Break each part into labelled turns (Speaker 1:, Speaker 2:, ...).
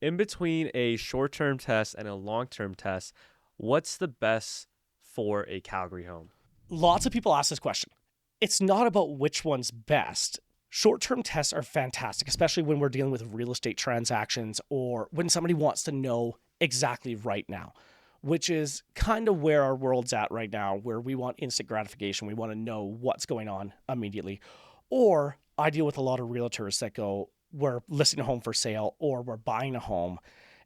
Speaker 1: In between a short-term test and a long-term test, what's the best for a Calgary home?
Speaker 2: Lots of people ask this question. It's not about which one's best. Short-term tests are fantastic, especially when we're dealing with real estate transactions or when somebody wants to know exactly right now, which is kind of where our world's at right now, where we want instant gratification. We want to know what's going on immediately. Or I deal with a lot of realtors that go, we're listing a home for sale or we're buying a home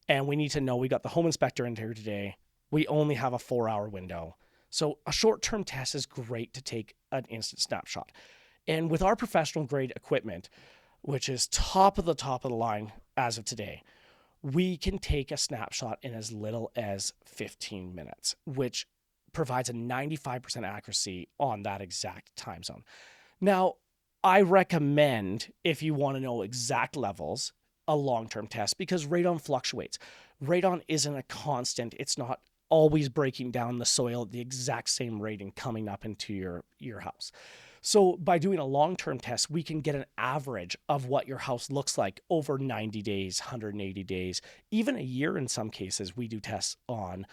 Speaker 2: and we need to know we got the home inspector in here today. We only have a 4-hour window. So a short-term test is great to take an instant snapshot. And with our professional grade equipment, which is top of the line as of today, we can take a snapshot in as little as 15 minutes, which provides a 95% accuracy on that exact time zone. Now, I recommend, if you want to know exact levels, a long-term test because radon fluctuates. Radon isn't a constant. It's not always breaking down the soil at the exact same rate and coming up into your house. So by doing a long-term test, we can get an average of what your house looks like over 90 days, 180 days, even a year in some cases. We do tests on,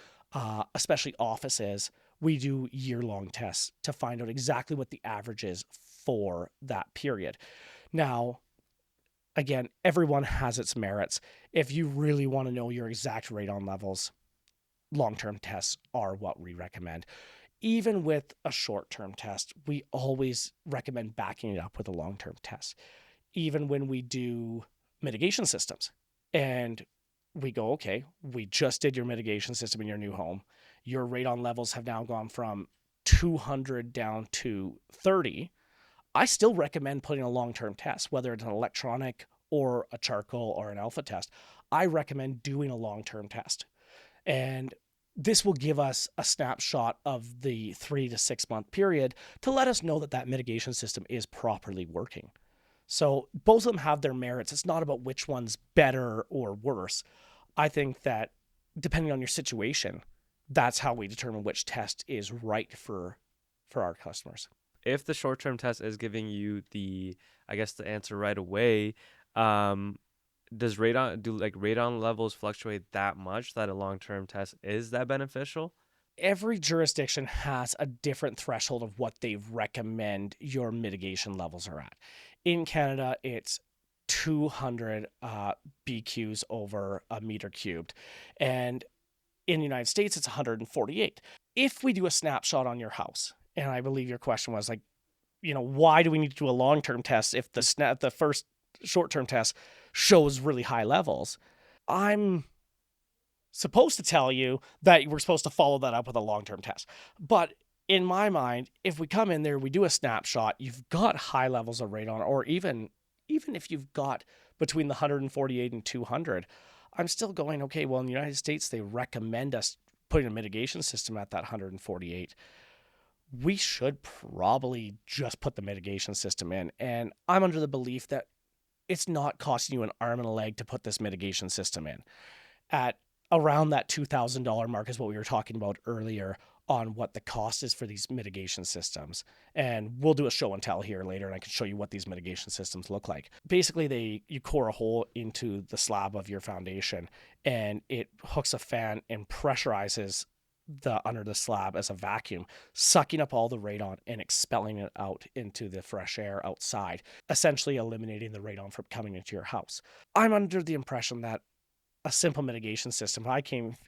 Speaker 2: especially offices. We do year-long tests to find out exactly what the average is for that period. Now, again, everyone has its merits. If you really want to know your exact radon levels, long-term tests are what we recommend. Even with a short-term test, we always recommend backing it up with a long-term test. Even when we do mitigation systems and we go, okay, we just did your mitigation system in your new home. Your radon levels have now gone from 200 down to 30. I still recommend putting a long-term test, whether it's an electronic or a charcoal or an alpha test. I recommend doing a long-term test. And this will give us a snapshot of the 3 to 6 month period to let us know that that mitigation system is properly working. So both of them have their merits. It's not about which one's better or worse. I think that depending on your situation, that's how we determine which test is right for our customers.
Speaker 1: If the short-term test is giving you the answer right away, does radon levels fluctuate that much that a long-term test is that beneficial?
Speaker 2: Every jurisdiction has a different threshold of what they recommend your mitigation levels are at. In Canada, it's 200 BQs over a meter cubed. And in the United States, it's 148. If we do a snapshot on your house, and I believe your question was like, why do we need to do a long-term test if the first short-term test shows really high levels? I'm supposed to tell you that we're supposed to follow that up with a long-term test. But in my mind, if we come in there, we do a snapshot, you've got high levels of radon, or even if you've got between the 148 and 200, I'm still going, okay, well, in the United States, they recommend us putting a mitigation system at that 148. We should probably just put the mitigation system in. And I'm under the belief that it's not costing you an arm and a leg to put this mitigation system in. At around that $2,000 mark is what we were talking about earlier on what the cost is for these mitigation systems. And we'll do a show and tell here later, and I can show you what these mitigation systems look like. Basically, you core a hole into the slab of your foundation, and it hooks a fan and pressurizes under the slab as a vacuum, sucking up all the radon and expelling it out into the fresh air outside, essentially eliminating the radon from coming into your house. I'm under the impression that a simple mitigation system,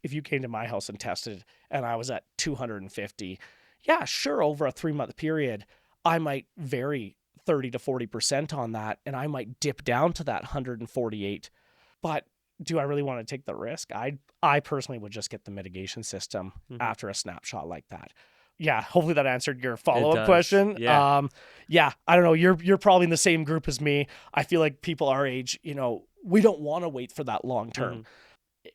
Speaker 2: if you came to my house and tested and I was at 250, yeah, sure, over a 3-month period, I might vary 30 to 40% on that, and I might dip down to that 148. But do I really want to take the risk? I personally would just get the mitigation system after a snapshot like that. Yeah, hopefully that answered your follow-up question.
Speaker 1: Yeah.
Speaker 2: I don't know. You're probably in the same group as me. I feel like people our age, we don't want to wait for that long term.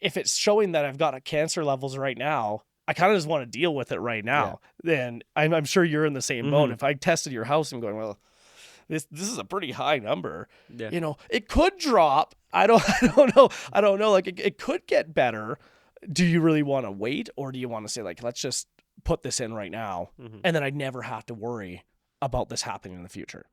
Speaker 2: If it's showing that I've got cancer levels right now, I kind of just want to deal with it right now. Then I'm sure you're in the same boat. If I tested your house and going, well, this is a pretty high number.
Speaker 1: Yeah.
Speaker 2: It could drop. I don't know. I don't know. Like it could get better. Do you really want to wait, or do you want to say like, let's just put this in right now, and then I'd never have to worry about this happening in the future?